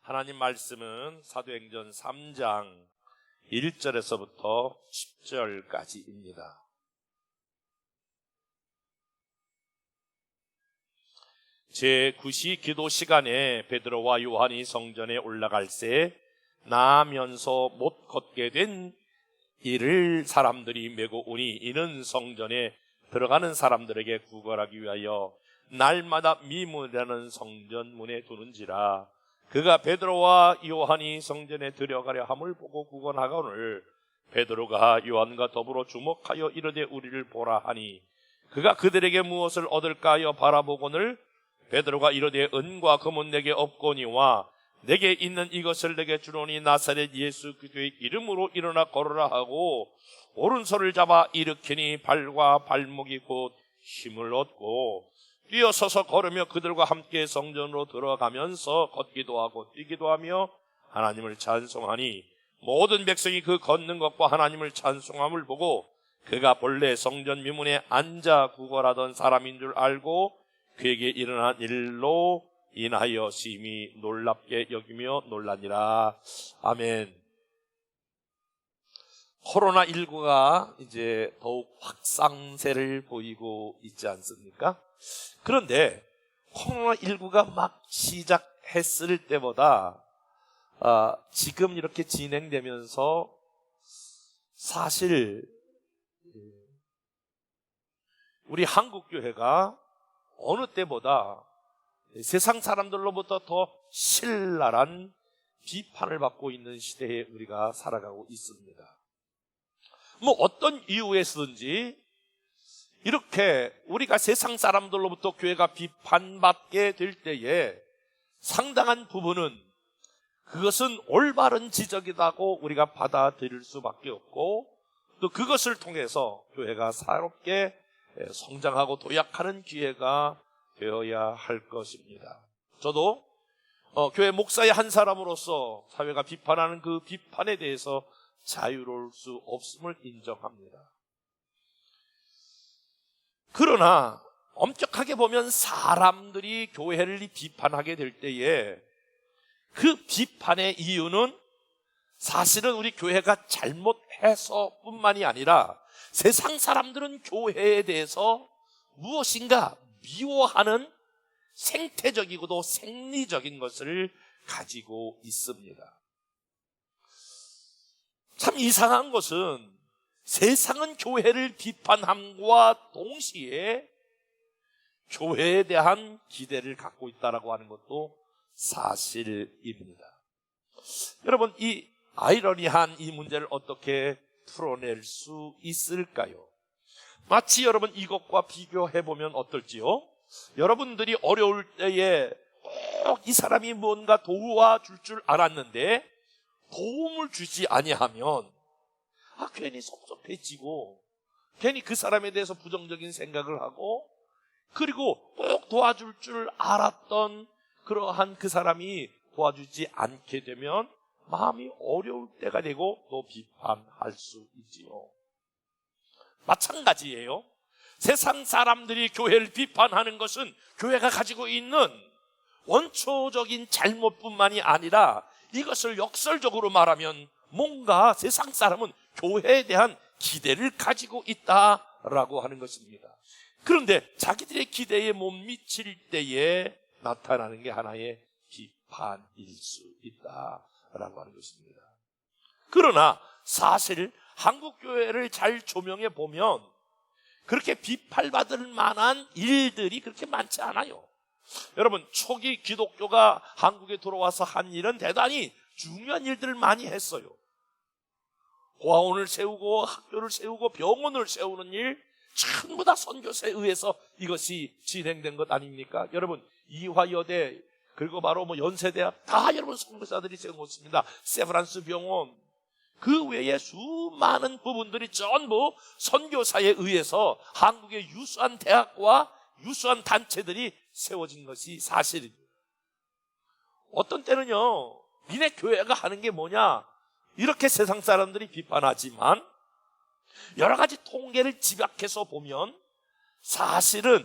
하나님 말씀은 사도행전 3장 1절에서부터 10절까지입니다. 제9시 기도 시간에 베드로와 요한이 성전에 올라갈새 나아면서 못 걷게 된 이를 사람들이 메고 오니 이는 성전에 들어가는 사람들에게 구걸하기 위하여 날마다 미문이라는 성전문에 두는지라. 그가 베드로와 요한이 성전에 들어가려 함을 보고 구걸하거늘 베드로가 요한과 더불어 주목하여 이르되 우리를 보라 하니 그가 그들에게 무엇을 얻을까 하여 바라보거늘 베드로가 이르되 은과 금은 내게 없거니와 내게 있는 이것을 내게 주노니 나사렛 예수 그리스도의 이름으로 일어나 걸으라 하고 오른손을 잡아 일으키니 발과 발목이 곧 힘을 얻고 뛰어서서 걸으며 그들과 함께 성전으로 들어가면서 걷기도 하고 뛰기도 하며 하나님을 찬송하니 모든 백성이 그 걷는 것과 하나님을 찬송함을 보고 그가 본래 성전 미문에 앉아 구걸하던 사람인 줄 알고 그에게 일어난 일로 인하여 심히 놀랍게 여기며 놀라니라. 아멘. 코로나19가 이제 더욱 확산세를 보이고 있지 않습니까? 그런데 코로나19가 막 시작했을 때보다 지금 이렇게 진행되면서 사실 우리 한국교회가 어느 때보다 세상 사람들로부터 더 신랄한 비판을 받고 있는 시대에 우리가 살아가고 있습니다. 뭐 어떤 이유에서든지 이렇게 우리가 세상 사람들로부터 교회가 비판받게 될 때에 상당한 부분은 그것은 올바른 지적이라고 우리가 받아들일 수밖에 없고 또 그것을 통해서 교회가 새롭게 성장하고 도약하는 기회가 되어야 할 것입니다. 저도 교회 목사의 한 사람으로서 사회가 비판하는 그 비판에 대해서 자유로울 수 없음을 인정합니다. 그러나 엄격하게 보면 사람들이 교회를 비판하게 될 때에 그 비판의 이유는 사실은 우리 교회가 잘못해서 뿐만이 아니라 세상 사람들은 교회에 대해서 무엇인가 미워하는 생태적이고도 생리적인 것을 가지고 있습니다. 참 이상한 것은 세상은 교회를 비판함과 동시에 교회에 대한 기대를 갖고 있다고 하는 것도 사실입니다. 여러분, 이 아이러니한 이 문제를 어떻게 풀어낼 수 있을까요? 마치 여러분 이것과 비교해보면 어떨지요? 여러분들이 어려울 때에 꼭 이 사람이 뭔가 도와줄 줄 알았는데 도움을 주지 아니하면 괜히 섭섭해지고 괜히 그 사람에 대해서 부정적인 생각을 하고 그리고 꼭 도와줄 줄 알았던 그러한 그 사람이 도와주지 않게 되면 마음이 어려울 때가 되고 또 비판할 수 있지요. 마찬가지예요. 세상 사람들이 교회를 비판하는 것은 교회가 가지고 있는 원초적인 잘못뿐만이 아니라 이것을 역설적으로 말하면 뭔가 세상 사람은 교회에 대한 기대를 가지고 있다라고 하는 것입니다. 그런데 자기들의 기대에 못 미칠 때에 나타나는 게 하나의 비판일 수 있다라고 하는 것입니다. 그러나 사실 한국교회를 잘 조명해 보면 그렇게 비판받을 만한 일들이 그렇게 많지 않아요. 여러분, 초기 기독교가 한국에 들어와서 한 일은 대단히 중요한 일들을 많이 했어요. 고아원을 세우고 학교를 세우고 병원을 세우는 일 전부 다 선교사에 의해서 이것이 진행된 것 아닙니까? 여러분, 이화여대 그리고 바로 연세대학 다 여러분 선교사들이 세운 것입니다. 세브란스 병원 그 외에 수많은 부분들이 전부 선교사에 의해서 한국의 유수한 대학과 유수한 단체들이 세워진 것이 사실입니다. 어떤 때는요, 니네 교회가 하는 게 뭐냐 이렇게 세상 사람들이 비판하지만 여러 가지 통계를 집약해서 보면 사실은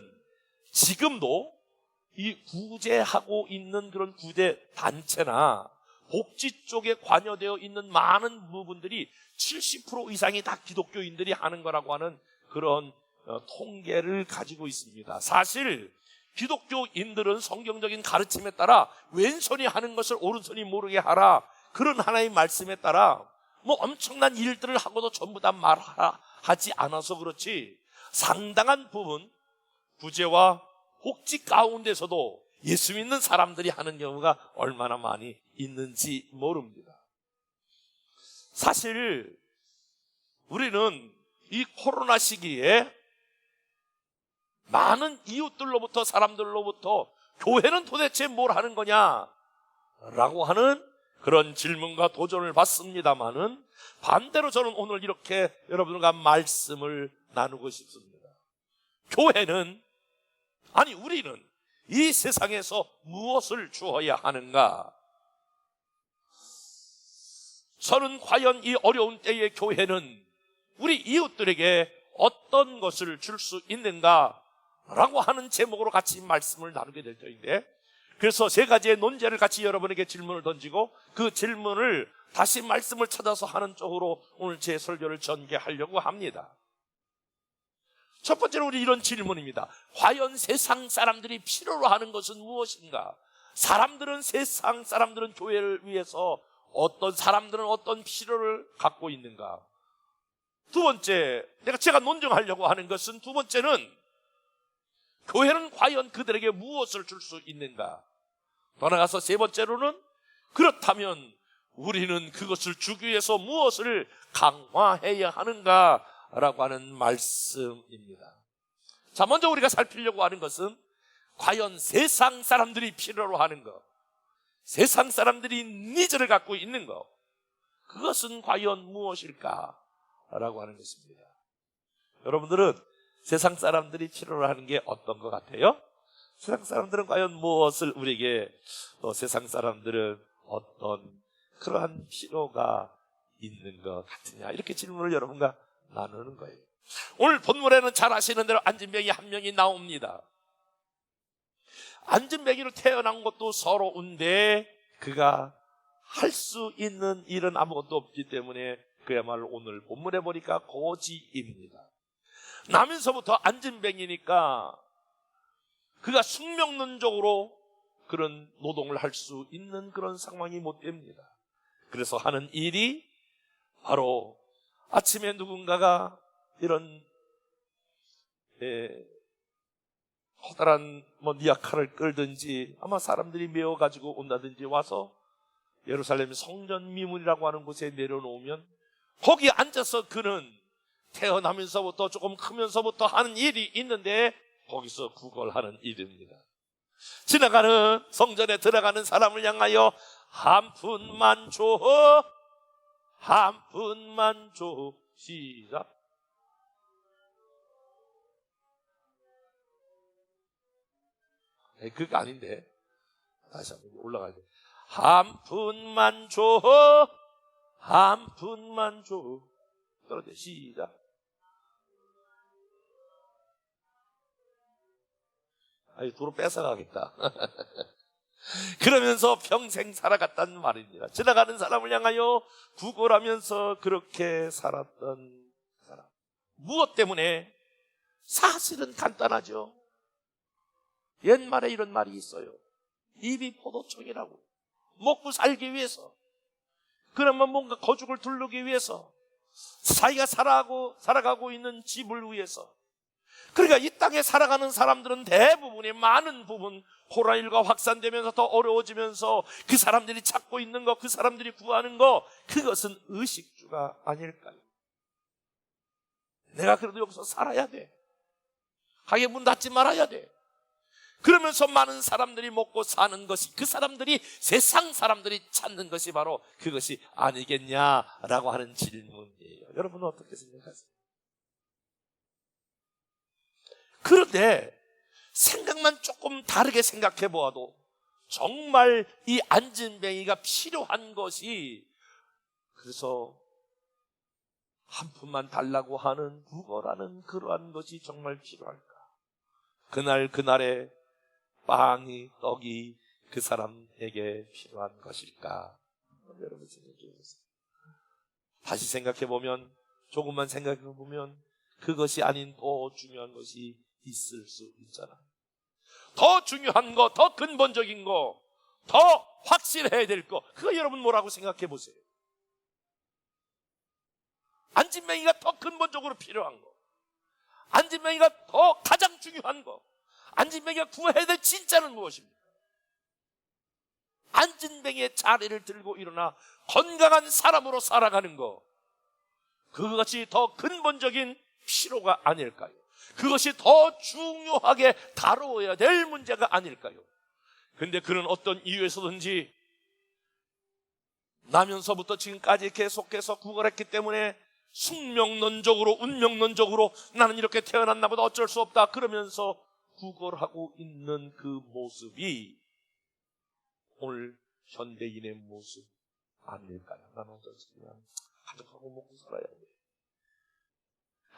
지금도 이 구제하고 있는 그런 구제 단체나 복지 쪽에 관여되어 있는 많은 부분들이 70% 이상이 다 기독교인들이 하는 거라고 하는 그런 통계를 가지고 있습니다. 사실 기독교인들은 성경적인 가르침에 따라 왼손이 하는 것을 오른손이 모르게 하라, 그런 하나의 말씀에 따라 뭐 엄청난 일들을 하고도 전부 다 말하지 않아서 그렇지, 상당한 부분 구제와 복지 가운데서도 예수 믿는 사람들이 하는 경우가 얼마나 많이 있는지 모릅니다. 사실 우리는 이 코로나 시기에 많은 이웃들로부터, 사람들로부터 교회는 도대체 뭘 하는 거냐 라고 하는 그런 질문과 도전을 받습니다마는, 반대로 저는 오늘 이렇게 여러분과 말씀을 나누고 싶습니다. 교회는, 아니 우리는 이 세상에서 무엇을 주어야 하는가? 저는 과연 이 어려운 때의 교회는 우리 이웃들에게 어떤 것을 줄 수 있는가 라고 하는 제목으로 같이 말씀을 나누게 될 터인데, 그래서 세 가지의 논제를 같이 여러분에게 질문을 던지고 그 질문을 다시 말씀을 찾아서 하는 쪽으로 오늘 제 설교를 전개하려고 합니다. 첫 번째로 우리 이런 질문입니다. 과연 세상 사람들이 필요로 하는 것은 무엇인가? 세상 사람들은 교회를 위해서 어떤 사람들은 어떤 필요를 갖고 있는가? 두 번째, 제가 논증하려고 하는 것은, 두 번째는 교회는 과연 그들에게 무엇을 줄 수 있는가? 더 나아가서 세 번째로는, 그렇다면 우리는 그것을 주기 위해서 무엇을 강화해야 하는가? 라고 하는 말씀입니다. 자, 먼저 우리가 살피려고 하는 것은 과연 세상 사람들이 필요로 하는 것, 세상 사람들이 니즈를 갖고 있는 것, 그것은 과연 무엇일까? 라고 하는 것입니다. 여러분들은 세상 사람들이 필요로 하는 게 어떤 것 같아요? 세상 사람들은 과연 무엇을 우리에게, 또 세상 사람들은 어떤 그러한 필요가 있는 것 같으냐, 이렇게 질문을 여러분과 나누는 거예요. 오늘 본문에는 잘 아시는 대로 안진뱅이 한 명이 나옵니다. 안진뱅이로 태어난 것도 서러운데 그가 할 수 있는 일은 아무것도 없기 때문에 그야말로 오늘 본문에 보니까 고지입니다. 나면서부터 안진뱅이니까 그가 숙명론적으로 그런 노동을 할 수 있는 그런 상황이 못 됩니다. 그래서 하는 일이 바로 아침에 누군가가 이런 커다란 니아칼을 끌든지, 아마 사람들이 메어 가지고 온다든지 와서 예루살렘 성전 미문이라고 하는 곳에 내려놓으면 거기 앉아서 그는 태어나면서부터 조금 크면서부터 하는 일이 있는데 거기서 구걸하는 일입니다. 지나가는, 성전에 들어가는 사람을 향하여 한 푼만 줘, 한 푼만 줘. 시작. 그거 아닌데, 다시 한번 올라가야 돼. 한 푼만 줘, 한 푼만 줘. 그런데 시작. 도로 뺏어가겠다. 그러면서 평생 살아갔단 말입니다. 지나가는 사람을 향하여 구걸하면서 그렇게 살았던 사람. 무엇 때문에? 사실은 간단하죠. 옛말에 이런 말이 있어요. 입이 포도청이라고. 먹고 살기 위해서, 그러면 뭔가 거죽을 두르기 위해서, 자기가 살아가고 있는 집을 위해서. 그러니까 이 땅에 살아가는 사람들은 대부분이, 많은 부분, 코로나19가 확산되면서 더 어려워지면서 그 사람들이 찾고 있는 거, 그 사람들이 구하는 거, 그것은 의식주가 아닐까요? 내가 그래도 여기서 살아야 돼, 가게 문 닫지 말아야 돼. 그러면서 많은 사람들이 먹고 사는 것이, 그 사람들이, 세상 사람들이 찾는 것이 바로 그것이 아니겠냐라고 하는 질문이에요. 여러분은 어떻게 생각하세요? 그런데 생각만 조금 다르게 생각해 보아도 정말 이 안진뱅이가 필요한 것이, 그래서 한 푼만 달라고 하는 구걸하는 그러한 것이 정말 필요할까? 그날에 빵이, 떡이 그 사람에게 필요한 것일까? 여러분 생각해 보세요. 다시 생각해 보면, 조금만 생각해 보면 그것이 아닌 더 중요한 것이 있을 수 있잖아. 더 중요한 거, 더 근본적인 거, 더 확실해야 될 거, 그거 여러분 뭐라고 생각해 보세요. 안진뱅이가 더 근본적으로 필요한 거, 안진뱅이가 더 가장 중요한 거, 안진뱅이가 구해야 될 진짜는 무엇입니까? 안진뱅이의 자리를 들고 일어나 건강한 사람으로 살아가는 거, 그것이 더 근본적인 필요가 아닐까요? 그것이 더 중요하게 다루어야 될 문제가 아닐까요? 근데 그는 어떤 이유에서든지 나면서부터 지금까지 계속해서 구걸했기 때문에 숙명론적으로, 운명론적으로 나는 이렇게 태어났나 보다, 어쩔 수 없다 그러면서 구걸하고 있는 그 모습이 오늘 현대인의 모습 아닐까요? 나는 그냥 가족하고 먹고 살아야 돼.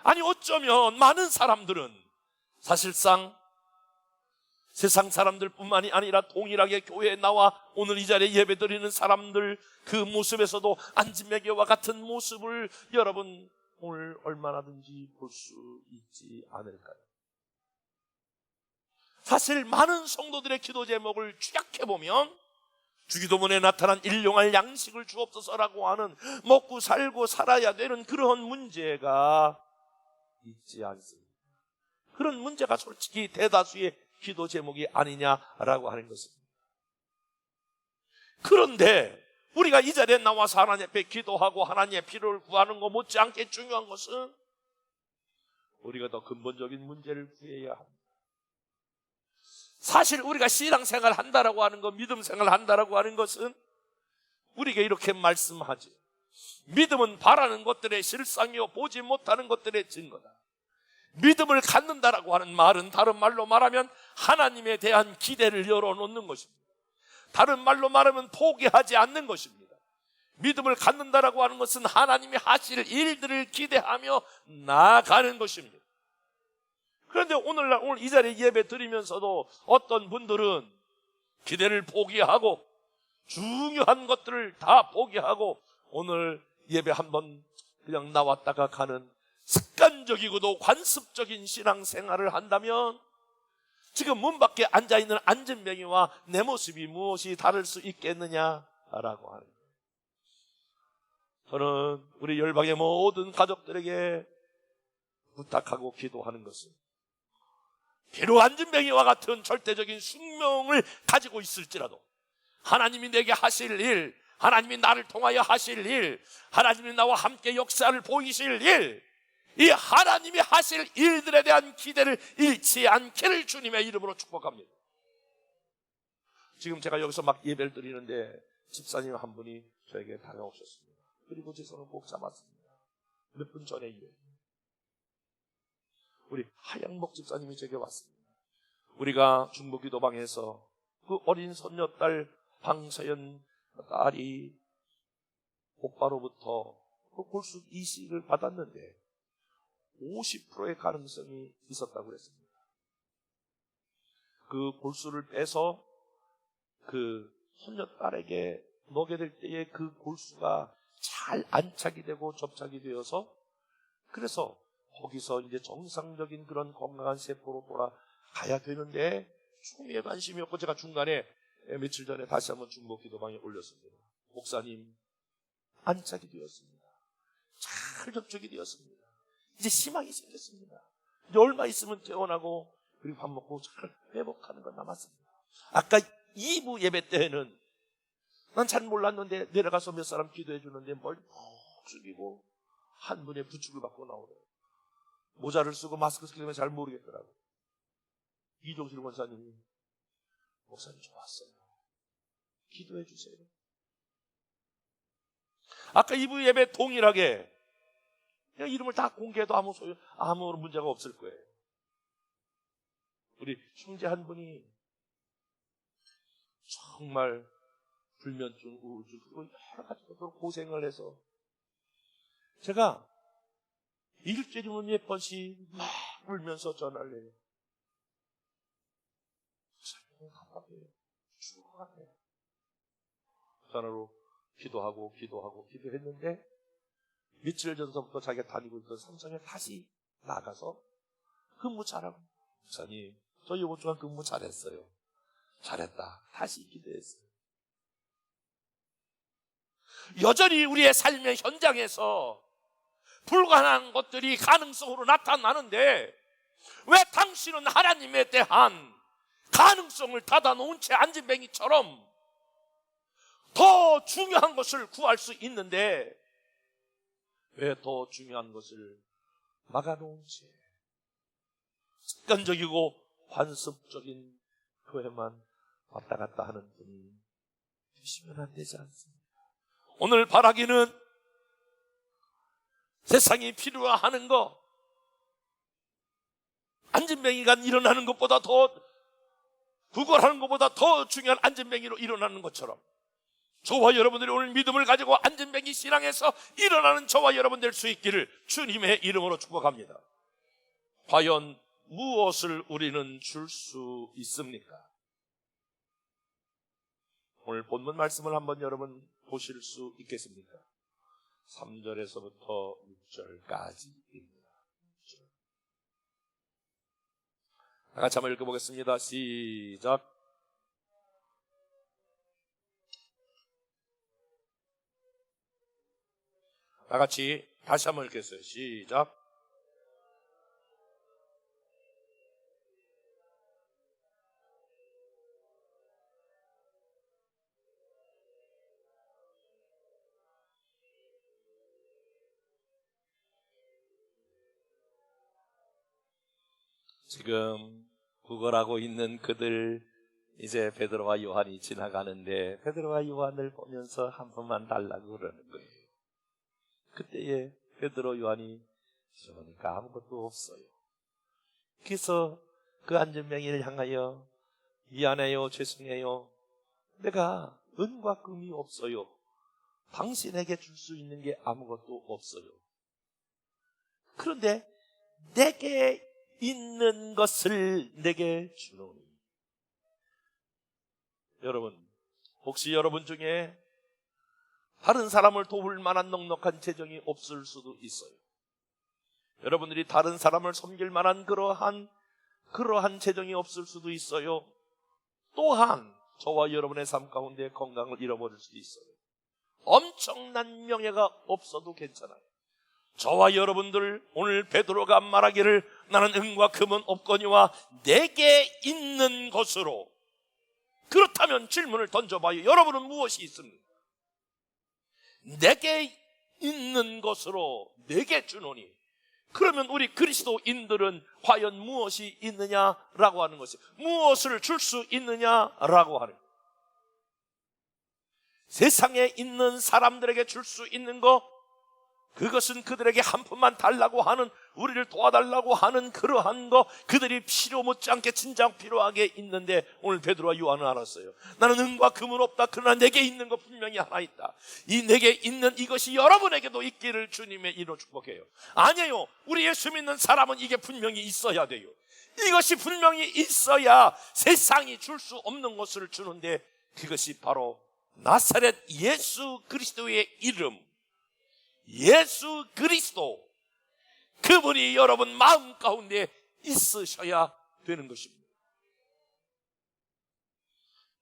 아니 어쩌면 많은 사람들은 사실상 세상 사람들뿐만이 아니라 동일하게 교회에 나와 오늘 이 자리에 예배드리는 사람들 그 모습에서도 안진뱅이와 같은 모습을 여러분 오늘 얼마나든지 볼 수 있지 않을까요? 사실 많은 성도들의 기도 제목을 추격해보면 주기도문에 나타난 일용할 양식을 주옵소서라고 하는 먹고 살고 살아야 되는 그런 문제가 있지 않습니다. 그런 문제가 솔직히 대다수의 기도 제목이 아니냐라고 하는 것입니다. 그런데 우리가 이 자리에 나와서 하나님 앞에 기도하고 하나님의 필요를 구하는 것 못지않게 중요한 것은 우리가 더 근본적인 문제를 구해야 합니다. 사실 우리가 신앙생활 한다라고 하는 것, 믿음생활 한다라고 하는 것은 우리에게 이렇게 말씀하지. 믿음은 바라는 것들의 실상이요 보지 못하는 것들의 증거다. 믿음을 갖는다라고 하는 말은 다른 말로 말하면 하나님에 대한 기대를 열어놓는 것입니다. 다른 말로 말하면 포기하지 않는 것입니다. 믿음을 갖는다라고 하는 것은 하나님이 하실 일들을 기대하며 나아가는 것입니다. 그런데 오늘 이 자리에 예배 드리면서도 어떤 분들은 기대를 포기하고 중요한 것들을 다 포기하고 오늘 예배 한번 그냥 나왔다가 가는 습관적이고도 관습적인 신앙생활을 한다면 지금 문 밖에 앉아있는 안진뱅이와 내 모습이 무엇이 다를 수 있겠느냐라고 하는 거예요. 저는 우리 열방의 모든 가족들에게 부탁하고 기도하는 것은 비록 안진뱅이와 같은 절대적인 숙명을 가지고 있을지라도 하나님이 내게 하실 일, 하나님이 나를 통하여 하실 일, 하나님이 나와 함께 역사를 보이실 일, 이 하나님이 하실 일들에 대한 기대를 잃지 않기를 주님의 이름으로 축복합니다. 지금 제가 여기서 막 예배를 드리는데 집사님 한 분이 저에게 다가오셨습니다. 그리고 제 손을 꼭 잡았습니다. 몇 분 전에 일이에요. 우리 하양목 집사님이 제게 왔습니다. 우리가 중보기도방에서 그 어린 손녀딸 방서연 딸이 오빠로부터 그 골수 이식을 받았는데 50%의 가능성이 있었다고 그랬습니다. 그 골수를 빼서 그 손녀딸에게 먹게 될 때에 그 골수가 잘 안착이 되고 접착이 되어서 그래서 거기서 이제 정상적인 그런 건강한 세포로 돌아가야 되는데 초미에 관심이 없고 제가 중간에 며칠 전에 다시 한번 중보기도방에 올렸습니다. 목사님 안착이 되었습니다. 잘 접촉이 되었습니다. 이제 희망이 생겼습니다. 이제 얼마 있으면 퇴원하고 그리고 밥 먹고 잘 회복하는 건 남았습니다. 아까 2부 예배 때에는 난 잘 몰랐는데 내려가서 몇 사람 기도해 주는데 뭘 푹 숙이고 한 분의 부축을 받고 나오래요. 모자를 쓰고 마스크 쓰기 때문에 잘 모르겠더라고요. 이종실 권사님이 목사님 좋았어요. 기도해 주세요. 아까 2부 예배 동일하게 그냥 이름을 다 공개해도 아무 문제가 없을 거예요. 우리 형제 한 분이 정말 불면증, 우울증 그리고 여러 가지 것으로 고생을 해서 제가 일주일이면 몇 번씩 막 울면서 전화를 해요. 답답해요. 죽을 것 같아요. 전화로 기도했는데 며칠 전서부터 자기가 다니고 있던 삼성에 다시 나가서 근무 잘하고, 목사님 저 이번 주간 근무 잘했어요. 잘했다. 다시 기도했어요. 여전히 우리의 삶의 현장에서 불가능한 것들이 가능성으로 나타나는데 왜 당신은 하나님에 대한 가능성을 닫아놓은 채 안진뱅이처럼 더 중요한 것을 구할 수 있는데 왜 더 중요한 것을 막아놓은 채 습관적이고 관습적인 교회만 왔다 갔다 하는 분이 되시면 안 되지 않습니까? 오늘 바라기는 세상이 필요하는 거, 안진뱅이가 일어나는 것보다 더 구걸하는 것보다 더 중요한 안진뱅이로 일어나는 것처럼 저와 여러분들이 오늘 믿음을 가지고 안진뱅이 신앙에서 일어나는 저와 여러분 될 수 있기를 주님의 이름으로 축복합니다. 과연 무엇을 우리는 줄 수 있습니까? 오늘 본문 말씀을 한번 여러분 보실 수 있겠습니까? 3절에서부터 6절까지입니다. 다 같이 한번 읽어보겠습니다. 시작. 다 같이 다시 한번 읽겠어요. 시작. 지금 구걸하고 있는 그들, 이제 베드로와 요한이 지나가는데 베드로와 요한을 보면서 한 번만 달라고 그러는 거예요. 그때에 베드로 요한이 보니까 아무것도 없어요. 그래서 그 안진뱅이를 향하여 미안해요, 죄송해요, 내가 은과 금이 없어요. 당신에게 줄 수 있는 게 아무것도 없어요. 그런데 내게 있는 것을 내게 주노니. 여러분, 혹시 여러분 중에 다른 사람을 도울 만한 넉넉한 재정이 없을 수도 있어요. 여러분들이 다른 사람을 섬길 만한 그러한 재정이 없을 수도 있어요. 또한 저와 여러분의 삶 가운데 건강을 잃어버릴 수도 있어요. 엄청난 명예가 없어도 괜찮아요. 저와 여러분들 오늘 베드로가 말하기를 나는 은과 금은 없거니와 내게 있는 것으로. 그렇다면 질문을 던져봐요. 여러분은 무엇이 있습니까? 내게 있는 것으로 내게 주노니. 그러면 우리 그리스도인들은 과연 무엇이 있느냐라고 하는 것이, 무엇을 줄 수 있느냐라고 하는, 세상에 있는 사람들에게 줄 수 있는 것, 그것은 그들에게 한 푼만 달라고 하는, 우리를 도와달라고 하는 그러한 거, 그들이 필요 못지않게 진작 필요하게 있는데 오늘 베드로와 요한은 알았어요. 나는 은과 금은 없다. 그러나 내게 있는 것 분명히 하나 있다. 이 내게 있는 이것이 여러분에게도 있기를 주님의 이름으로 축복해요. 아니에요. 우리 예수 믿는 사람은 이게 분명히 있어야 돼요. 이것이 분명히 있어야 세상이 줄 수 없는 것을 주는데, 그것이 바로 나사렛 예수 그리스도의 이름, 예수 그리스도, 그분이 여러분 마음 가운데 있으셔야 되는 것입니다.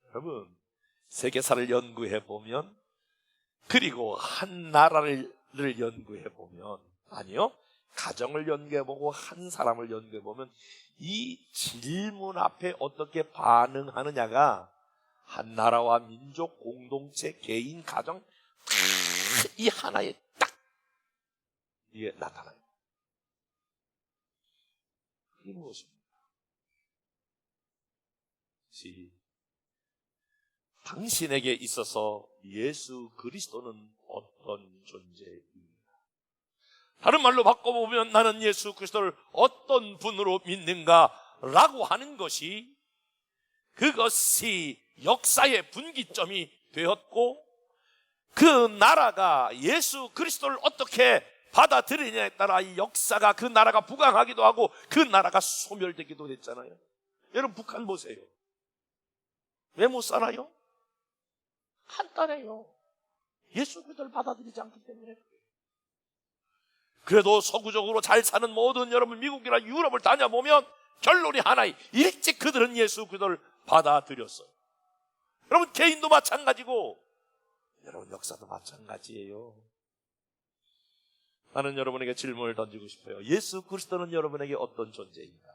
여러분, 세계사를 연구해 보면, 그리고 한 나라를 연구해 보면, 아니요, 가정을 연구해 보고 한 사람을 연구해 보면 이 질문 앞에 어떻게 반응하느냐가 한 나라와 민족, 공동체, 개인, 가정 이 하나에 딱 이게 나타나요. 이게 무엇입니까? 당신에게 있어서 예수 그리스도는 어떤 존재입니까? 다른 말로 바꿔보면 나는 예수 그리스도를 어떤 분으로 믿는가라고 하는 것이, 그것이 역사의 분기점이 되었고, 그 나라가 예수 그리스도를 어떻게 받아들이냐에 따라 이 역사가, 그 나라가 부강하기도 하고 그 나라가 소멸되기도 했잖아요. 여러분 북한 보세요. 왜 못 살아요? 간단해요. 예수 그리스도를 받아들이지 않기 때문에. 그래도 서구적으로 잘 사는 모든 여러분 미국이나 유럽을 다녀보면 결론이 하나යි. 일찍 그들은 예수 그리스도를 받아들였어요. 여러분 개인도 마찬가지고 여러분 역사도 마찬가지예요. 나는 여러분에게 질문을 던지고 싶어요. 예수 그리스도는 여러분에게 어떤 존재인가?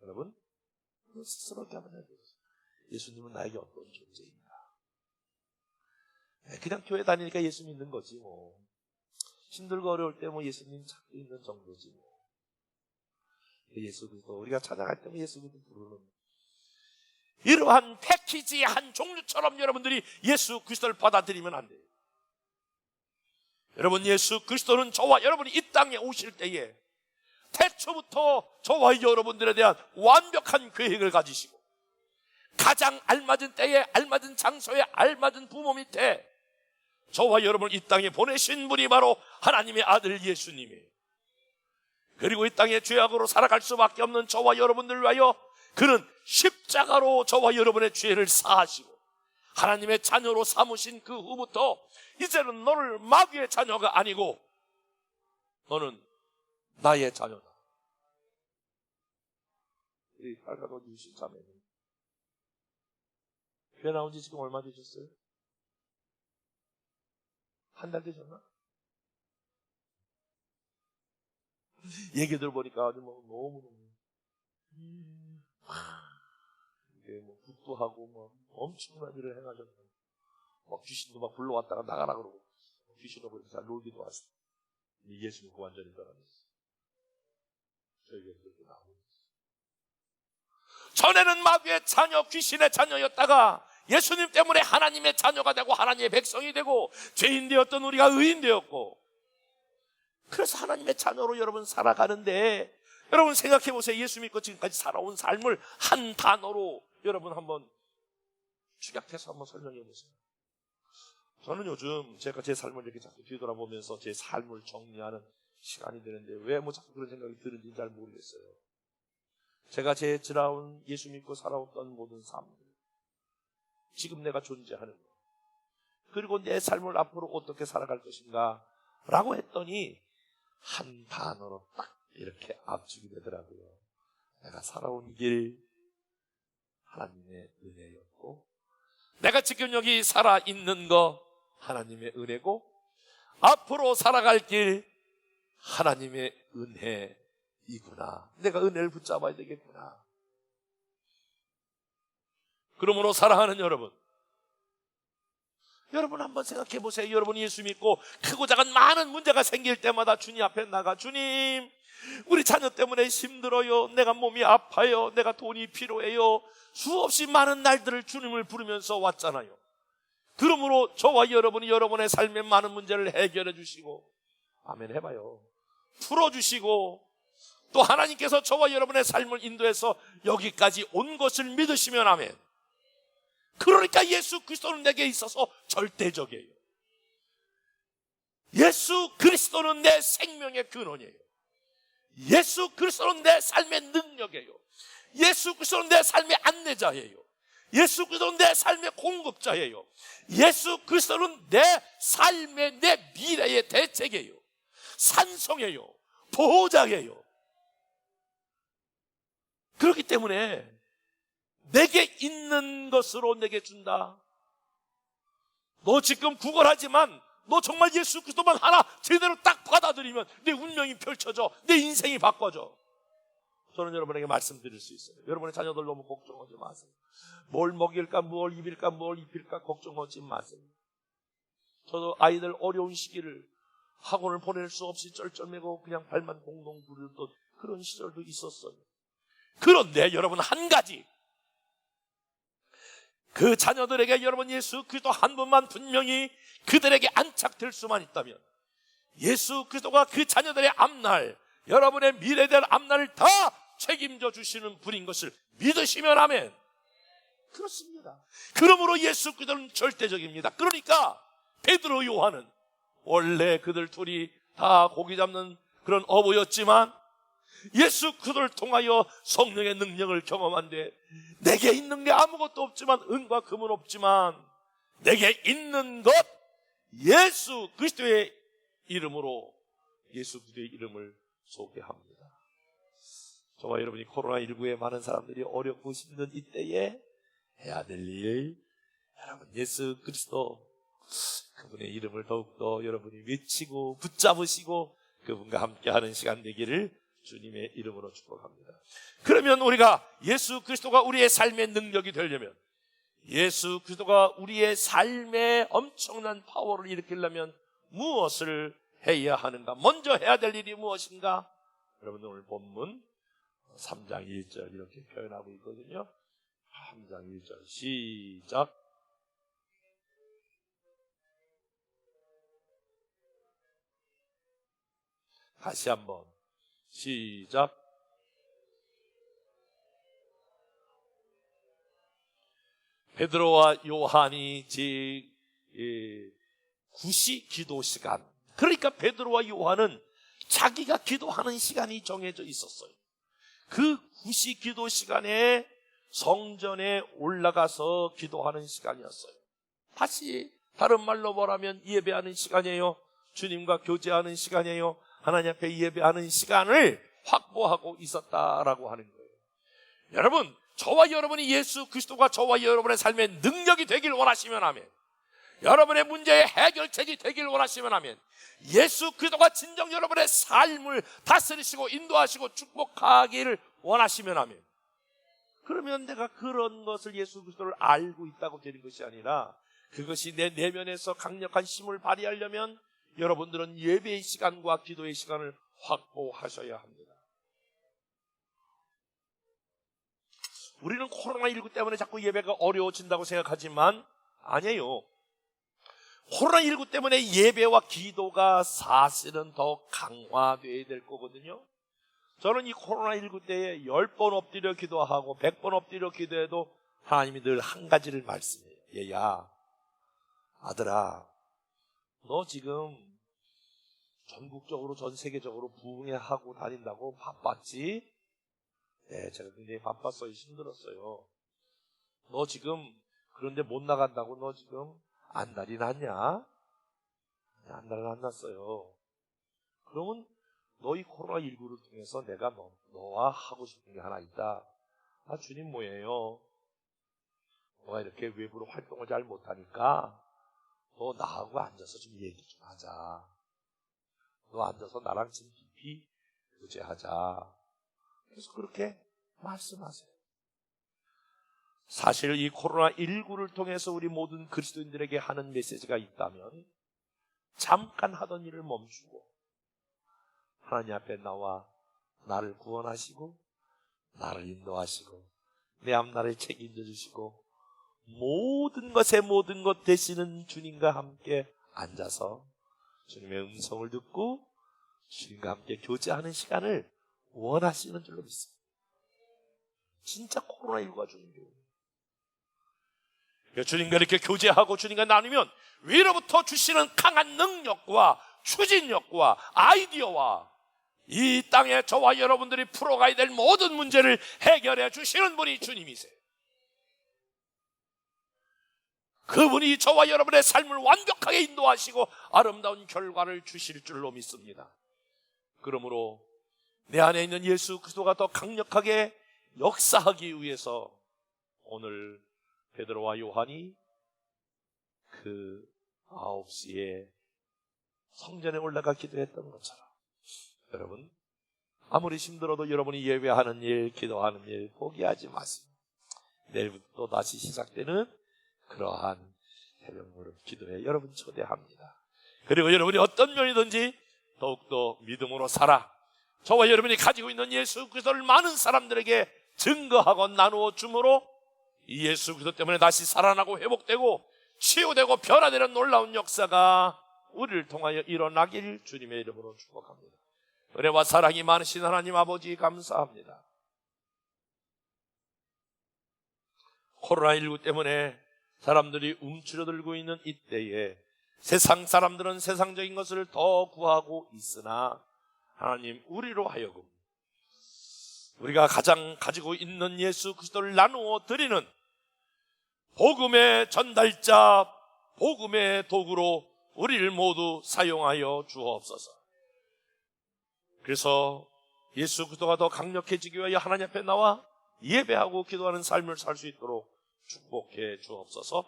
여러분 스스로에게 한번 해보세요. 예수님은 나에게 어떤 존재인가? 그냥 교회 다니니까 예수 믿는 거지 뭐. 힘들고 어려울 때 뭐 예수님 찾고 있는 정도지 뭐. 예수 그리스도 우리가 찾아갈 때 뭐 예수 그리스도 부르는 이러한 패키지의 한 종류처럼 여러분들이 예수 그리스도를 받아들이면 안 돼요. 여러분 예수 그리스도는 저와 여러분이 이 땅에 오실 때에 태초부터 저와 여러분들에 대한 완벽한 계획을 가지시고 가장 알맞은 때에 알맞은 장소에 알맞은 부모 밑에 저와 여러분을 이 땅에 보내신 분이 바로 하나님의 아들 예수님이에요. 그리고 이 땅에 죄악으로 살아갈 수밖에 없는 저와 여러분들을 위하여 그는 십자가로 저와 여러분의 죄를 사하시고 하나님의 자녀로 삼으신 그 후부터 이제는 너를 마귀의 자녀가 아니고 너는 나의 자녀다. 우리 빨간옷 유신 자매는 교회 나온 지 지금 얼마 되셨어요? 한 달 되셨나? 얘기 들어보니까 아주 뭐 너무너무 이게 뭐 굿도 하고 뭐 엄청난 일을 행하셨는데 막 귀신도 막 불러왔다가 나가라 그러고 귀신하고 이렇게 잘 놀기도 하시고 예수님 그 완전히 변화됐어요. 저희가 그렇게 나오고 전에는 마귀의 자녀 귀신의 자녀였다가 예수님 때문에 하나님의 자녀가 되고 하나님의 백성이 되고 죄인 되었던 우리가 의인 되었고 그래서 하나님의 자녀로 여러분 살아가는데 여러분 생각해 보세요. 예수 믿고 지금까지 살아온 삶을 한 단어로 여러분 한번 축약해서 한번 설명해 보세요. 저는 요즘 제가 제 삶을 이렇게 자꾸 뒤돌아보면서 제 삶을 정리하는 시간이 되는데 왜 뭐 자꾸 그런 생각이 드는지 잘 모르겠어요. 제가 제 지나온 예수 믿고 살아왔던 모든 삶들 지금 내가 존재하는 것 그리고 내 삶을 앞으로 어떻게 살아갈 것인가 라고 했더니 한 단어로 딱 이렇게 압축이 되더라고요. 내가 살아온 길 하나님의 은혜였고 내가 지금 여기 살아있는 거 하나님의 은혜고 앞으로 살아갈 길 하나님의 은혜이구나. 내가 은혜를 붙잡아야 되겠구나. 그러므로 사랑하는 여러분 한번 생각해 보세요. 여러분이 예수 믿고 크고 작은 많은 문제가 생길 때마다 주님 앞에 나가 주님 우리 자녀 때문에 힘들어요. 내가 몸이 아파요. 내가 돈이 필요해요. 수없이 많은 날들을 주님을 부르면서 왔잖아요. 그러므로 저와 여러분이 여러분의 삶의 많은 문제를 해결해 주시고 아멘 해봐요. 풀어주시고 또 하나님께서 저와 여러분의 삶을 인도해서 여기까지 온 것을 믿으시면 아멘. 그러니까 예수 그리스도는 내게 있어서 절대적이에요. 예수 그리스도는 내 생명의 근원이에요. 예수 그리스도는 내 삶의 능력이에요. 예수 그리스도는 내 삶의 안내자예요. 예수 그리스도는 내 삶의 공급자예요. 예수 그리스도는 내 삶의 내 미래의 대책이에요. 산성이에요. 보호자예요. 그렇기 때문에 내게 있는 것으로 내게 준다. 너 지금 구걸하지만 너 정말 예수 그리스도만 하나 제대로 딱 받아들이면 내 운명이 펼쳐져. 내 인생이 바꿔져. 저는 여러분에게 말씀드릴 수 있어요. 여러분의 자녀들 너무 걱정하지 마세요. 뭘 먹일까, 뭘 입일까, 뭘 입힐까 걱정하지 마세요. 저도 아이들 어려운 시기를 학원을 보낼 수 없이 쩔쩔매고 그냥 발만 동동 구르던 그런 시절도 있었어요. 그런데 여러분 한 가지 그 자녀들에게 여러분 예수 그리스도 한 분만 분명히 그들에게 안착될 수만 있다면 예수 그리스도가 그 자녀들의 앞날 여러분의 미래에 대한 앞날을 다 책임져 주시는 분인 것을 믿으시면 아멘. 그렇습니다. 그러므로 예수 그리스도는 절대적입니다. 그러니까 베드로 요한은 원래 그들 둘이 다 고기 잡는 그런 어부였지만 예수 그리스도를 통하여 성령의 능력을 경험한데, 내게 있는 게 아무것도 없지만, 은과 금은 없지만 내게 있는 것 예수 그리스도의 이름으로, 예수 그리스도의 이름을 소개합니다. 저와 여러분이 코로나19에 많은 사람들이 어렵고 힘든 이때에 해야 될 일, 여러분 예수 그리스도, 그분의 이름을 더욱더 여러분이 외치고 붙잡으시고 그분과 함께하는 시간 되기를 주님의 이름으로 축복합니다. 그러면 우리가 예수 그리스도가 우리의 삶의 능력이 되려면, 예수 그리스도가 우리의 삶에 엄청난 파워를 일으키려면 무엇을 해야 하는가? 먼저 해야 될 일이 무엇인가? 여러분 오늘 본문 3장 1절 이렇게 표현하고 있거든요. 3장 1절 시작. 다시 한번 시작. 베드로와 요한이 제9시 기도 시간, 그러니까 베드로와 요한은 자기가 기도하는 시간이 정해져 있었어요. 그 9시 기도 시간에 성전에 올라가서 기도하는 시간이었어요. 다른 말로 말하면 예배하는 시간이에요. 주님과 교제하는 시간이에요. 하나님 앞에 예배하는 시간을 확보하고 있었다라고 하는 거예요. 여러분, 저와 여러분이 예수 그리스도가 저와 여러분의 삶의 능력이 되길 원하시면 하면, 여러분의 문제의 해결책이 되길 원하시면 하면, 예수 그리스도가 진정 여러분의 삶을 다스리시고 인도하시고 축복하기를 원하시면 하면, 그러면 내가 그런 것을 예수 그리스도를 알고 있다고 되는 것이 아니라, 그것이 내 내면에서 강력한 힘을 발휘하려면 여러분들은 예배의 시간과 기도의 시간을 확보하셔야 합니다. 우리는 코로나19 때문에 자꾸 예배가 어려워진다고 생각하지만 아니에요. 코로나19 때문에 예배와 기도가 사실은 더 강화되어야 될 거거든요. 저는 이 코로나19 때에 10번 엎드려 기도하고 100번 엎드려 기도해도 하나님이 늘 한 가지를 말씀해요. 얘야, 아들아, 너 지금 전국적으로 전 세계적으로 부흥회하고 다닌다고 바빴지? 네, 제가 굉장히 바빴어요. 힘들었어요. 너 지금 그런데 못 나간다고 너 지금 안달이 났냐? 안달은 안 났어요. 그러면 너희 코로나19를 통해서 내가 너와 하고 싶은 게 하나 있다. 아, 주님 뭐예요? 너가 이렇게 외부로 활동을 잘 못하니까 너 나하고 앉아서 좀 얘기 좀 하자. 너 앉아서 나랑 좀 깊이 교제하자. 그래서 그렇게 말씀하세요. 사실 이 코로나19를 통해서 우리 모든 그리스도인들에게 하는 메시지가 있다면, 잠깐 하던 일을 멈추고 하나님 앞에 나와 나를 구원하시고 나를 인도하시고 내 앞날을 책임져 주시고 모든 것에 모든 것 되시는 주님과 함께 앉아서 주님의 음성을 듣고 주님과 함께 교제하는 시간을 원하시는 줄로 믿습니다. 진짜 코로나19가 주님이에요. 주님과 이렇게 교제하고 주님과 나누면 위로부터 주시는 강한 능력과 추진력과 아이디어와 이 땅에 저와 여러분들이 풀어가야 될 모든 문제를 해결해 주시는 분이 주님이세요. 그분이 저와 여러분의 삶을 완벽하게 인도하시고 아름다운 결과를 주실 줄로 믿습니다. 그러므로 내 안에 있는 예수 그리스도가 더 강력하게 역사하기 위해서 오늘 베드로와 요한이 그 9시에 성전에 올라가 기도했던 것처럼, 여러분 아무리 힘들어도 여러분이 예배하는 일, 기도하는 일 포기하지 마세요. 내일부터 다시 시작되는 그러한 새벽 무릎 기도에 여러분 초대합니다. 그리고 여러분이 어떤 면이든지 더욱더 믿음으로 살아 저와 여러분이 가지고 있는 예수 그리스도를 많은 사람들에게 증거하고 나누어 주므로 이 예수 그리스도 때문에 다시 살아나고 회복되고 치유되고 변화되는 놀라운 역사가 우리를 통하여 일어나길 주님의 이름으로 축복합니다. 은혜와 사랑이 많으신 하나님 아버지 감사합니다. 코로나19 때문에 사람들이 움츠러들고 있는 이때에 세상 사람들은 세상적인 것을 더 구하고 있으나 하나님, 우리로 하여금 우리가 가장 가지고 있는 예수 그리스도를 나누어 드리는 복음의 전달자, 복음의 도구로 우리를 모두 사용하여 주옵소서. 그래서 예수 그리스도가 더 강력해지기 위하여 하나님 앞에 나와 예배하고 기도하는 삶을 살 수 있도록 축복해 주옵소서.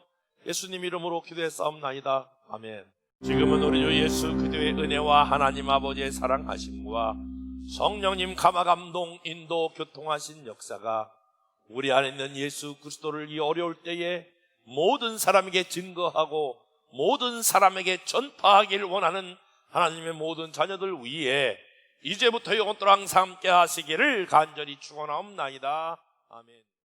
예수님 이름으로 기도했사옵나이다. 아멘. 지금은 우리 주 예수 그리스도의 은혜와 하나님 아버지의 사랑하심과 성령님 감화감동 인도 교통하신 역사가 우리 안에 있는 예수 그리스도를 이 어려울 때에 모든 사람에게 증거하고 모든 사람에게 전파하기를 원하는 하나님의 모든 자녀들 위에 이제부터 영원토록 항상 함께 하시기를 간절히 축원하옵나이다. 아멘.